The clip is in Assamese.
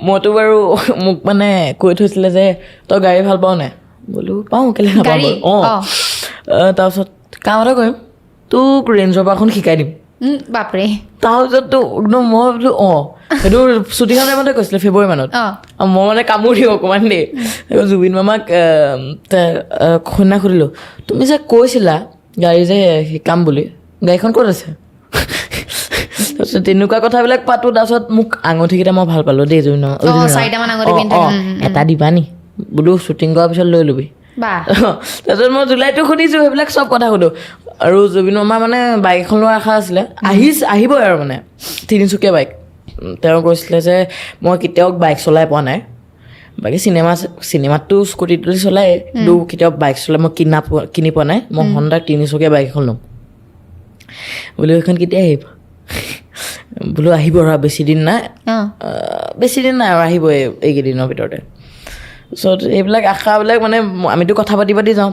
মইতো বাৰু মোক মানে কৈ থৈছিলে যে তই গাড়ী ভাল পাৱ নাই বোলো পাওঁ কেলৈ নাপাওঁ অঁ তাৰপিছত কাম এটা কৰিম তোক ৰেঞ্জ ৰভাৰখন শিকাই দিম বাপৰে তাৰপিছততো একদম মই বোলো অঁ সেইটো শ্বুটিঙৰ টাইমতে কৈছিলে ফেব্ৰুৱাৰী মানত মই মানে কামোৰ দিওঁ অকণমান দেই জুবিন মামাক সন্ধ্যা সুধিলোঁ তুমি যে কৈছিলা গাড়ী যে শিকাম বুলি গাড়ীখন ক'ত আছে তাৰপিছত তেনেকুৱা কথাবিলাক পাতোঁ তাৰপিছত মোক আঙুঠিকেইটা মই ভাল পালোঁ দেই জুবিন এটা দিবা নি বোলো শ্বুটিং কৰাৰ পিছত লৈ ল'বি তাৰপিছত মই জুলাইটো শুনিছোঁ সেইবিলাক চব কথা সুধোঁ আৰু জুবিন মামা মানে বাইক এখন লোৱাৰ আশা আছিলে আহিবই আৰু মানে তিনিচুকীয়া বাইক তেওঁ কৈছিলে যে মই কেতিয়াও বাইক চলাই পোৱা নাই বাকী চিনেমাততো স্কুটি তুলি চলাই কিন্তু কেতিয়াও বাইক চলাই মই কিনি পোৱা নাই মই হণ্ডাৰ তিনিচুকীয়া বাইক এখন ল'ম বোলো সেইখন কেতিয়া আহিব বোলো আহিব আৰু বেছি দিন নাই আৰু আহিবই এইকেইদিনৰ ভিতৰতে তাৰপিছত এইবিলাক আশাবিলাক মানে আমিতো কথা পাতি যাওঁ